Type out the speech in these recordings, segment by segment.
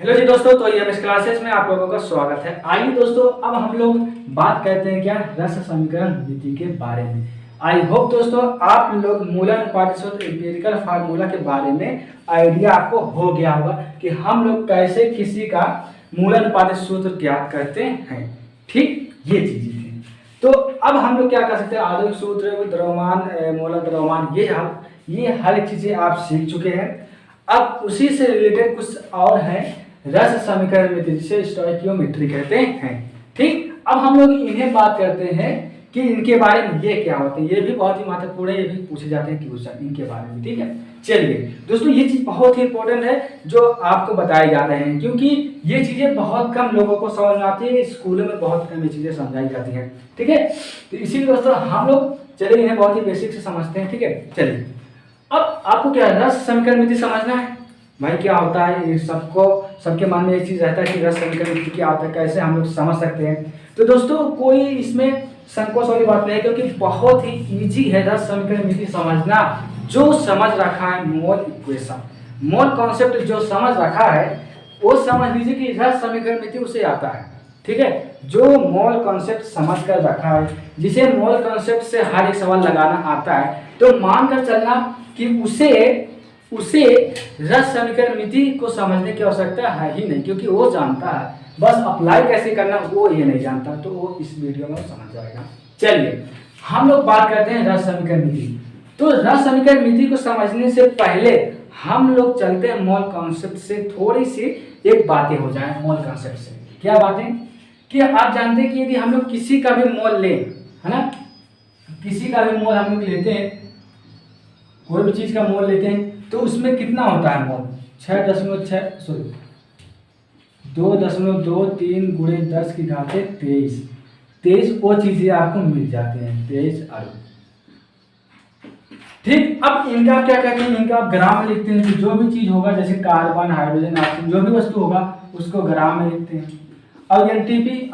Hello जी दोस्तों, तो EMS classes में आप लोगों का स्वागत है। आइए दोस्तों, अब हम लोग बात करते हैं क्या रस समीकरण विधि के बारे में। आई होप दोस्तों आप लोग मूलानुपाती सूत्र एम्पिरिकल फार्मूला के बारे में आइडिया आपको हो गया होगा कि हम लोग कैसे किसी का मूलानुपाती सूत्र ज्ञात करते हैं। ठीक, ये चीजें थी। तो अब हम लोग क्या कर सकते हैं, आधुनिक सूत्र, द्रव्यमान, मोलर द्रव्यमान, ये हर चीजें आप सीख चुके हैं। अब उसी से रिलेटेड कुछ और है, रस समीकरण विधि, जिसे स्टोइकियोमेट्री कहते हैं। ठीक, अब हम लोग इन्हें बात करते हैं कि इनके बारे में ये क्या होते हैं। ये भी बहुत ही महत्वपूर्ण है, ये भी पूछे जाते हैं क्वेश्चन इनके बारे में। ठीक है, चलिए दोस्तों, ये चीज बहुत ही इंपॉर्टेंट है जो आपको बताए जा रहे हैं, क्योंकि ये चीजें बहुत कम लोगों को समझ में आती है। स्कूलों में बहुत कम ये चीजें समझाई जाती हैं। ठीक है, तो इसीलिए दोस्तों हम लोग चलिए इन्हें बहुत ही बेसिक से समझते हैं। ठीक है, चलिए अब आपको क्या रस समीकरण विधि समझना है भाई, क्या होता है। ये सबके मन में एक चीज रहता है कि रस समीकरण विधि क्या होता है, कैसे हम लोग समझ सकते हैं। तो दोस्तों कोई इसमें संकोच वाली बात नहीं है, क्योंकि बहुत ही इजी है रस समीकरण विधि समझना। जो समझ रखा है मोल इक्वेशन, मोल कॉन्सेप्ट जो समझ रखा है वो समझ लीजिए कि रस समीकरण विधि उसे आता है। ठीक है, जो मोल कॉन्सेप्ट समझ कर रखा है, जिसे मोल कॉन्सेप्ट से हर एक सवाल लगाना आता है, तो मान कर चलना कि उसे रस समीकरण विधि को समझने की आवश्यकता है ही नहीं, क्योंकि वो जानता है, बस अप्लाई कैसे करना वो ये नहीं जानता। तो वो इस वीडियो में समझ जाएगा। चलिए हम लोग बात करते हैं रस समीकरण विधि। तो रस समीकरण विधि को समझने से पहले हम लोग चलते हैं मोल कॉन्सेप्ट से। थोड़ी सी एक बातें हो जाए मोल कॉन्सेप्ट से। क्या बातें कि आप जानते हैं कि यदि हम लोग किसी का भी मोल लें, है ना, किसी का भी मोल हम लोग लेते हैं, कोई भी चीज का मोल लेते हैं, तो उसमें कितना होता है मोल, 2.23 गुणे 10 की घाते 23 वो चीजें आपको मिल जाते हैं, 23 अणु। ठीक, अब इनका क्या कहते हैं, इनका ग्राम में लिखते हैं। जो भी चीज होगा, जैसे कार्बन, हाइड्रोजन, ऑक्सीजन, जो भी वस्तु होगा उसको ग्राम में लिखते हैं। अब एनटीपी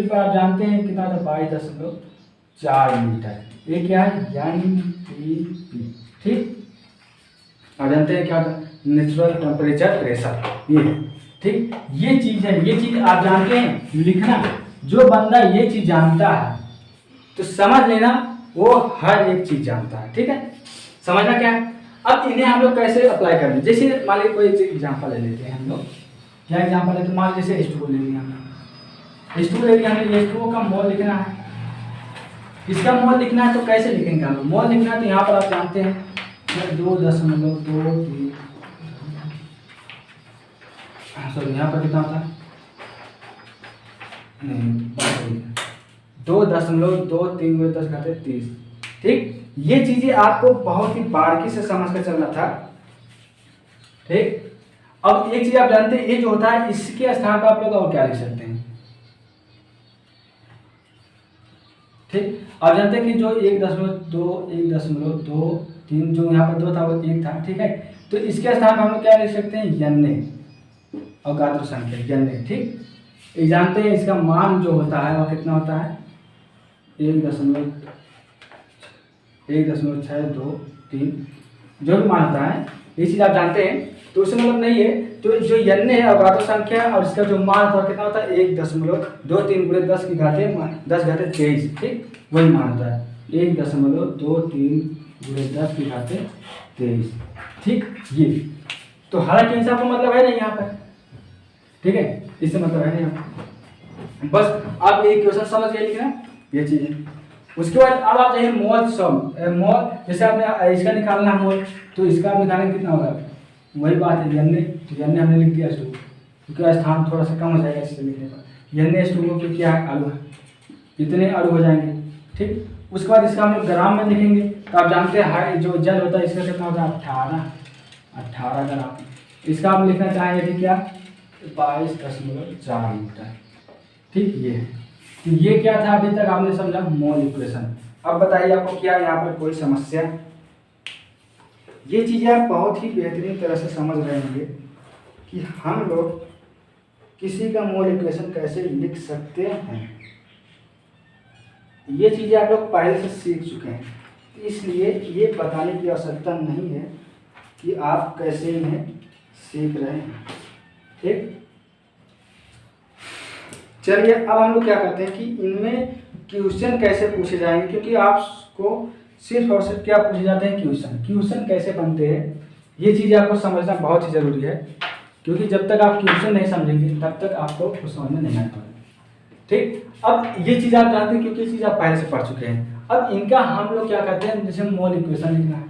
पर आप जानते हैं कितना था, 22.4 मीटर। ये क्या है, एनटीपी। ठीक, आप जानते हैं क्या था, नेचुरल टेम्परेचर प्रेशर। ये ठीक, ये चीज है, ये चीज आप जानते हैं लिखना। जो बंदा ये चीज जानता है तो समझ लेना वो हर एक चीज जानता है। ठीक है, समझना क्या है। अब इन्हें हम लोग कैसे अप्लाई करेंगे, जैसे मान लीजिए कोई एग्जांपल ले लेते हैं हम लोग। क्या एग्जांपल है, तो मान लीजिए H2O ले लिया हमने। H2O ले लिया हमने, H2O का मोल लिखना है। इसका मोल लिखना है तो कैसे लिखेंगे हम लोग, मोल लिखना है तो यहाँ पर आप जानते हैं 2.23, सॉरी यहाँ पर कितना होता है, 2.23 गुणे 10 घाते 30। ठीक, ये चीजें आपको बहुत ही बारीकी से समझ कर चलना था। ठीक, अब एक चीज आप जानते हैं, ये जो होता है इसके स्थान पर आप लोग और क्या लिख सकते हैं। ठीक, आप जानते हैं कि जो 1.23 जो यहाँ पर 2 था वो 1 था। ठीक है, तो इसके स्थान पर हम लोग क्या लिख सकते हैं, n अवगाद्र संख्या n। ठीक, ये जानते हैं इसका मान जो होता है वो कितना होता है, 1.623, जो भी मान होता है ये चीज आप जानते हैं। तो उससे मतलब नहीं है, तो जो n है अवगाद्र संख्या और इसका जो मान होता है कितना होता है, 1.23 गुणे 10 की घाते 23। ठीक, वही मान होता है 1.23 गुणे 10 की घाते 23। ठीक, ये तो हालांकि ऐसा आपको मतलब है नहीं यहाँ पर। ठीक है, इससे मतलब है नहीं, बस आप एक क्वेश्चन समझ गए लिखना ये चीज है। उसके बाद अब आप चाहिए मोल सम, मोल जैसे आपने इसका निकालना है मोल, तो इसका आप निकालेंगे कितना होगा, वही बात है n हमने लिख दिया H2, क्योंकि स्थान थोड़ा सा कम हो जाएगा इससे लिखने पर। n H2O क्या है, अणु है, इतने अणु हो जाएंगे। ठीक, उसके बाद इसका हम लोग ग्राम में लिखेंगे। तो आप जानते हैं जो जल होता है इसका कितना होता है, 18 ग्राम। इसका हम लिखना चाहेंगे क्या, 22.4 मीटर। ठीक, ये है। तो ये क्या था, अभी तक आपने समझा मोल इक्वेशन। अब बताइए आपको क्या यहाँ पर कोई समस्या। ये चीजें आप बहुत ही बेहतरीन तरह से समझ रहे होंगे कि हम लोग किसी का मोल इक्वेशन कैसे लिख सकते हैं। ये चीजें आप लोग पहले से सीख चुके हैं, इसलिए ये बताने की आवश्यकता नहीं है कि आप कैसे इन्हें सीख रहे हैं। ठीक, चलिए अब हम लोग क्या करते हैं कि इनमें क्वेश्चन कैसे पूछे जाएंगे, क्योंकि आपको सिर्फ और सिर्फ क्या पूछे जाते हैं, क्वेश्चन कैसे बनते हैं, ये चीज़ आपको समझना बहुत ही ज़रूरी है, क्योंकि जब तक आप क्वेश्चन नहीं समझेंगे तब तक आपको कुछ समझ में नहीं आता। ठीक, अब ये चीज़ आप जानते हैं क्योंकि ये चीज़ आप पहले से पढ़ चुके हैं। अब इनका हम लोग क्या करते हैं, जैसे मोल इक्वेशन लिखना है।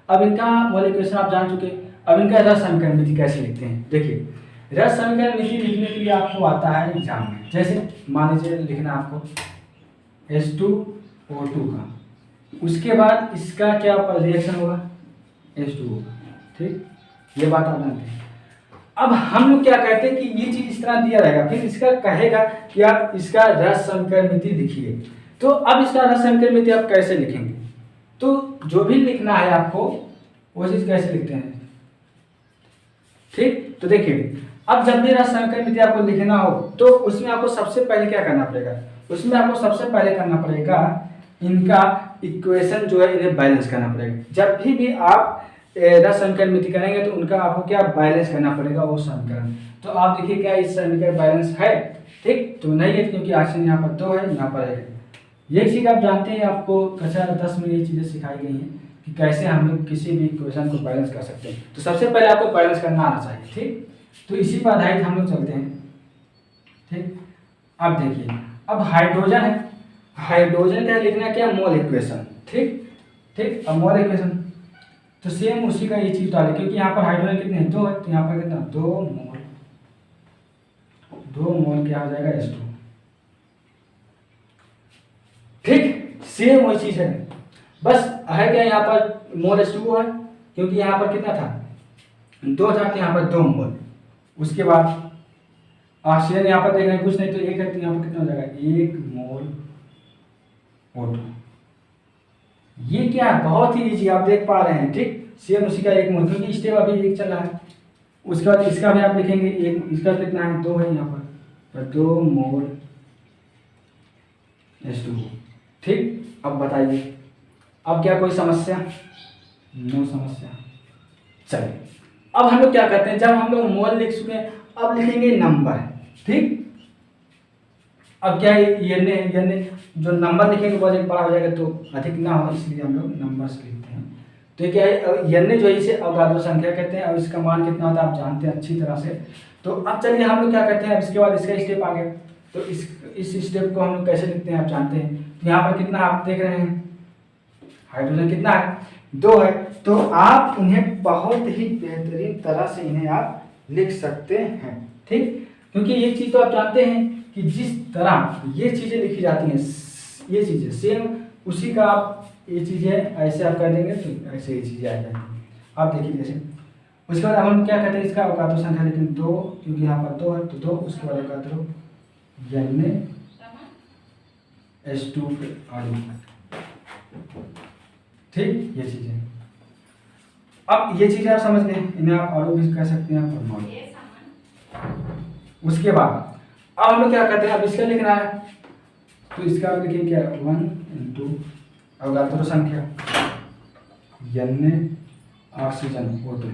अब इनका मोल इक्वेशन आप जान चुके हैं। अब इनका रस समीकरण विधि कैसे लिखते हैं, देखिए रस समीकरण विधि लिखने के लिए आपको आता है एग्जाम में। जैसे मान लीजिए लिखना आपको H2O2 का, उसके बाद इसका क्या रिएक्शन होगा, H2O। ठीक, ये बात आप जानते हैं। अब हम लोग क्या कहते हैं कि ये चीज इस तरह दिया रहेगा, फिर इसका कहेगा कि आप इसका रस समीकरण विधि लिखिए। तो अब इसका रस समीकरण विधि आप कैसे लिखेंगे, तो जो भी लिखना है आपको वो चीज कैसे लिखते हैं। ठीक, तो देखिए अब जब भी रस समीकरण विधि आपको लिखना हो तो उसमें आपको सबसे पहले क्या करना पड़ेगा, उसमें आपको सबसे पहले करना पड़ेगा इनका इक्वेशन जो है इन्हें बैलेंस करना पड़ेगा। जब भी आप रस समीकरण विधि करेंगे तो उनका आपको क्या बैलेंस करना पड़ेगा वो समीकरण। तो आप देखिए क्या इस समीकरण बैलेंस है, ठीक तो नहीं है क्योंकि ऑप्शन यहाँ पर 2 है, यहाँ पर 1 है। ये चीज़ आप जानते हैं, आपको कक्षा 10 में ये चीज़ें सिखाई गई हैं कि कैसे हम लोग किसी भी इक्वेशन को बैलेंस कर सकते हैं। तो सबसे पहले आपको बैलेंस करना आना चाहिए। ठीक, तो इसी पर आधारित हम लोग चलते हैं। ठीक, अब देखिए अब हाइड्रोजन है, हाइड्रोजन का लिखना क्या, मोल इक्वेशन। ठीक, अब मोल इक्वेशन तो सेम उसी का ये चीज डाले, क्योंकि यहाँ पर हाइड्रोजन कितने हैं, 2 है, तो यहाँ पर कितना 2 मोल क्या हो जाएगा H2। ठीक, सेम वही चीज है, बस है क्या यहाँ पर मोल H2O है, क्योंकि यहाँ पर कितना था 2 था, तो यहाँ पर 2 मोल। उसके बाद ऑक्सीजन यहाँ पर देख रहे हैं कुछ नहीं तो 1 है, तो यहाँ पर कितना हो जाएगा 1 मोल O2। ये क्या है, बहुत ही इजी, आप देख पा रहे हैं। ठीक, सेम उसी का 1 मोल, क्योंकि स्टेप अभी 1 चल रहा है। उसके बाद इसका भी आप लिखेंगे 1, इसका कितना है 2 है यहाँ पर 2 मोल H2O। ठीक, अब बताइए अब क्या कोई समस्या, नो समस्या। चलिए अब हम लोग क्या करते हैं, जब हम लोग मोल लिख चुके हैं अब लिखेंगे नंबर। ठीक, अब क्या है ये जो नंबर लिखेंगे बहुत एक बड़ा हो जाएगा तो अधिक ना हो, इसलिए हम लोग नंबर्स लिखते हैं। तो क्या है ये जो है इसे अवगाद्रो संख्या कहते हैं। अब इसका मान कितना होता है आप जानते हैं अच्छी तरह से। तो अब चलिए हम लोग क्या करते हैं, अब इसके बाद इसका स्टेप आ गया, तो इस स्टेप को हम लोग कैसे लिखते हैं आप जानते हैं। तो यहाँ पर कितना आप देख रहे हैं हाइड्रोजन कितना है 2 है, तो आप इन्हें बहुत ही बेहतरीन तरह से इन्हें आप लिख सकते हैं। ठीक, क्योंकि ये चीज़ तो आप जानते हैं कि जिस तरह ये चीज़ें लिखी जाती हैं, ये चीज़ें सेम उसी का आप ये चीज़ें ऐसे आप कर देंगे तो ऐसे ये चीज़ें आ जाएंगी। आप देखिए जैसे उसके बाद हम क्या कहते हैं इसका अवगाद्रो संख्या, लेकिन 2 क्योंकि यहाँ पर 2 है तो 2, उसके बाद अवगाद्रो H2 अणु। ठीक, ये चीज़ें अब ये चीज़ें आप समझ गए, इन्हें आप अणु भी कह सकते हैं परमाणु। उसके बाद अब हम लोग क्या करते हैं, अब इसका लिखना है तो इसका आप लिखिए क्या 1 इंटू अवगाद्रो संख्या ऑक्सीजन O2।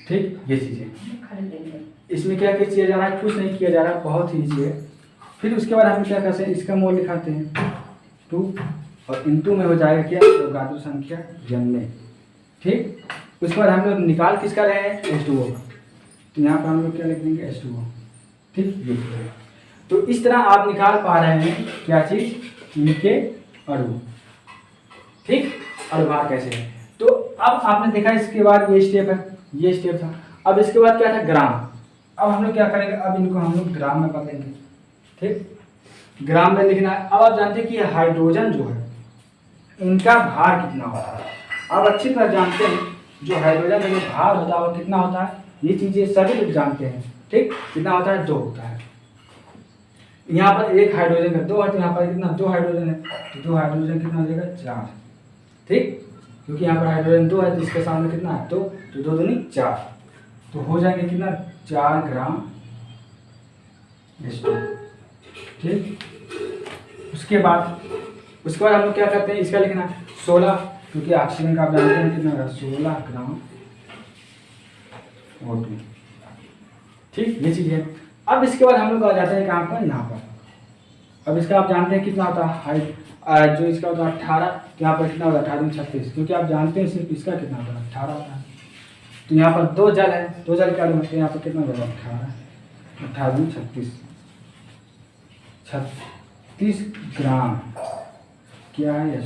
ठीक, ये चीज़ें इसमें क्या किया जा रहा है, कुछ नहीं किया जा रहा है, बहुत ही ईजी है। फिर उसके बाद हम क्या करते हैं इसका मोल लिखाते हैं 2 और इंटू में हो जाएगा क्या अवगाद्रो संख्या ठीक, उसके बाद हम लोग निकाल किसका रहे हैं H2O, तो यहाँ पर हम लोग क्या लिख देंगे H2O। ठीक, ये तो इस तरह आप निकाल पा रहे हैं क्या चीज इनके अणु। ठीक, अणुभार कैसे है। तो अब आपने देखा इसके बाद ये स्टेप है, ये स्टेप था। अब इसके बाद क्या था ग्राम। अब हम लोग क्या करेंगे, अब इनको हम लोग ग्राम में बदलेंगे। ठीक, ग्राम में लिखना है। अब आप जानते हैं कि हाइड्रोजन जो है इनका भार कितना होता है। आप अच्छी तरह जानते हैं जो हाइड्रोजन का जो भार होता है वो कितना होता है, ये चीजें सभी लोग जानते हैं। ठीक, कितना होता है 2 होता है। यहाँ पर एक हाइड्रोजन का 2 है तो यहाँ पर कितना 2 हाइड्रोजन है, तो 2 हाइड्रोजन कितना हो जाएगा 4। ठीक, क्योंकि यहाँ पर हाइड्रोजन 2 है तो इसके सामने कितना है 2, तो 2 दूनी 4, तो हो जाएंगे कितना 4 ग्राम H2। ठीक, उसके बाद हम लोग क्या करते हैं इसका लिखना 16, क्योंकि ऑक्सीजन का आप जानते हैं कितना होगा 16 ग्राम O2। ठीक, ये चीज़ है। अब इसके बाद हम लोग आ जाते हैं कहाँ पर, यहाँ पर अब इसका आप जानते हैं कितना होता है हाइट, जो इसका होता है 18, तो यहाँ पर कितना होता है 18 36, क्योंकि आप जानते हैं सिर्फ इसका कितना होता है 18 होता है। तो यहाँ पर 2 जल है, 2 जल क्या मतलब यहाँ पर कितना होगा 18 18 36 ग्राम क्या है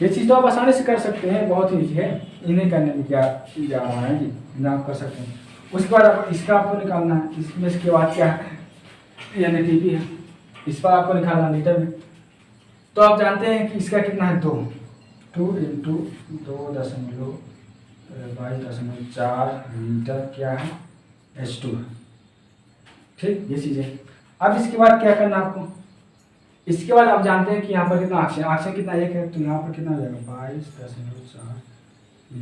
ये चीज़ तो आप आसानी से कर सकते हैं, बहुत ही ईजी है, इन्हें करने में क्या जा रहा है जी, इन्हें आप कर सकते हैं। उसके बाद आप इसका आपको निकालना है, इसमें इसके बाद क्या है NATP है, इस पर आपको निकालना लीटर में। तो आप जानते हैं कि इसका कितना है 2 इंटू 2.22.4 लीटर क्या है H2, ठीक ये चीज़ है। अब इसके बाद क्या करना आपको, इसके बाद आप जानते हैं कि यहाँ पर कितना ऑक्सीजन कितना एक है, तो यहाँ पर कितना हो जाएगा 22.4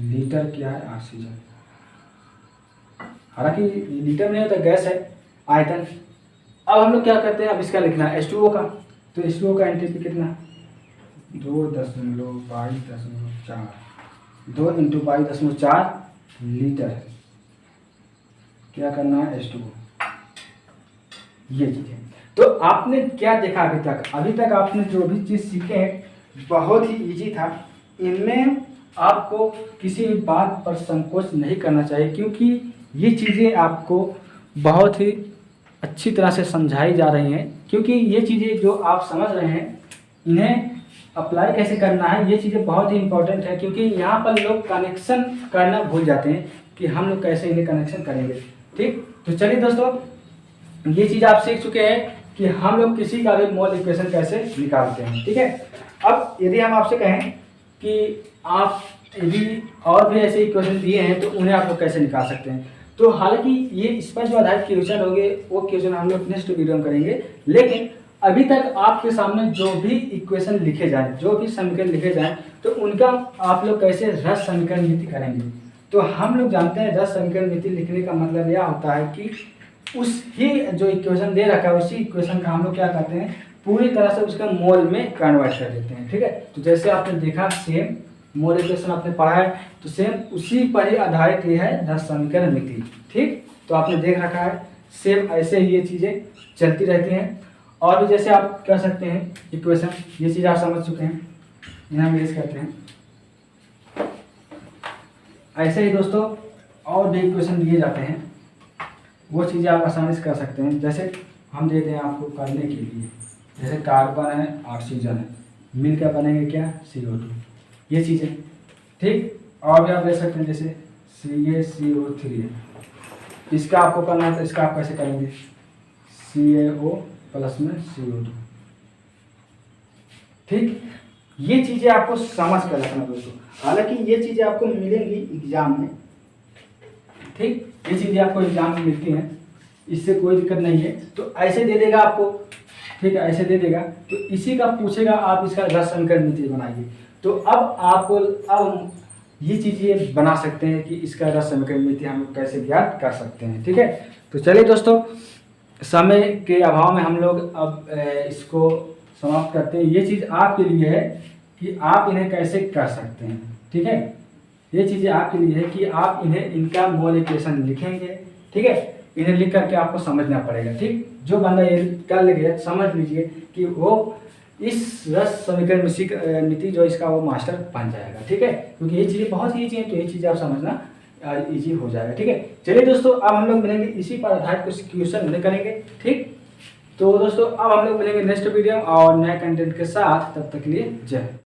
लीटर क्या है ऑक्सीजन। हालांकि लीटर में होता गैस है आयतन। अब हम लोग क्या करते हैं, अब इसका लिखना है H2O का, तो H2O का NTP कितना 2.22.4 2 इंटू 22.4 लीटर क्या करना है H2O, ये चीज़ है। तो आपने क्या देखा अभी तक आपने जो भी चीज़ सीखे हैं बहुत ही इजी था। इनमें आपको किसी भी बात पर संकोच नहीं करना चाहिए, क्योंकि ये चीज़ें आपको बहुत ही अच्छी तरह से समझाई जा रही हैं। क्योंकि ये चीज़ें जो आप समझ रहे हैं इन्हें अप्लाई कैसे करना है, ये चीज़ें बहुत ही इंपॉर्टेंट है। क्योंकि यहाँ पर लोग कनेक्शन करना भूल जाते हैं कि हम लोग कैसे इन्हें कनेक्शन करेंगे, ठीक। तो चलिए दोस्तों, ये चीज़ आप सीख चुके हैं कि हम लोग किसी का भी मोल इक्वेशन कैसे निकालते हैं, ठीक है। अब यदि हम आपसे कहें कि आप यदि और भी ऐसे इक्वेशन दिए हैं तो उन्हें आप लोग कैसे निकाल सकते हैं, तो हालांकि ये इस पर जो आधारित क्वेश्चन होंगे वो क्वेश्चन हम लोग नेक्स्ट वीडियो में करेंगे। लेकिन अभी तक आपके सामने जो भी इक्वेशन लिखे जाएं, जो भी समीकरण लिखे जाएं, तो उनका आप लोग कैसे रस समीकरण नीति करेंगे। तो हम लोग जानते हैं रस समीकरण नीति लिखने का मतलब यह होता है कि उस ही जो इक्वेशन दे रखा है उसी इक्वेशन का हम लोग क्या करते हैं पूरी तरह से उसका मोल में कन्वर्ट कर देते हैं, ठीक है। तो जैसे आपने देखा सेम मोल इक्वेशन आपने पढ़ा है, तो सेम उसी पर ही आधारित ये है रस समीकरण नीति, ठीक। तो आपने देख रखा है सेम ऐसे ही ये चीज़ें चलती रहती हैं। और भी जैसे आप कह सकते हैं इक्वेशन, ये चीज़ आप समझ चुके हैं, इन्हें हम यूज करते हैं। ऐसे ही दोस्तों और भी इक्वेशन दिए जाते हैं, वो चीज़ें आप आसानी से कर सकते हैं। जैसे हम देते हैं आपको करने के लिए, जैसे कार्बन है ऑक्सीजन है मिलकर बनेंगे क्या CO2, ये चीज़ें, ठीक। और भी आप ले सकते हैं जैसे CaCO3 है, इसका आपको करना है तो इसका आप कैसे करेंगे CaO प्लस में CO2, ठीक। ये चीज़ें आपको समझ कर रखना दोस्तों। हालांकि ये चीज़ें आपको मिलेंगी एग्जाम में, ठीक। ये चीज़ें आपको एग्जाम में मिलती हैं, इससे कोई दिक्कत नहीं है। तो ऐसे दे देगा आपको, ठीक है, ऐसे दे देगा तो इसी का पूछेगा आप इसका रस समीकरण नीति बनाइए। तो अब आपको अब ये चीज़ें बना सकते हैं कि इसका रस समीकरण नीति हम लोग कैसे ज्ञात कर सकते हैं, ठीक है। तो चलिए दोस्तों, समय के अभाव में हम लोग अब इसको समाप्त करते हैं। ये चीज़ आपके लिए है कि आप इन्हें कैसे कर सकते हैं, ठीक है। ये चीज़ें आपके लिए है कि आप इन्हें इनका मोल इक्वेशन लिखेंगे, ठीक है। इन्हें लिख करके आपको समझना पड़ेगा, ठीक। जो बंदा ये कर लेगा समझ लीजिए कि वो इस रस समीकरण नीति जो इसका वो मास्टर बन जाएगा, ठीक है। क्योंकि ये चीज़ें बहुत ईजी हैं, तो ये चीज़ें आप समझना ईजी हो जाएगा, ठीक है। चलिए दोस्तों, अब हम लोग मिलेंगे इसी पर आधारित कुछ क्वेश्चन करेंगे, ठीक। तो दोस्तों अब हम लोग मिलेंगे नेक्स्ट वीडियो और नए कंटेंट के साथ, तब तक के लिए जय।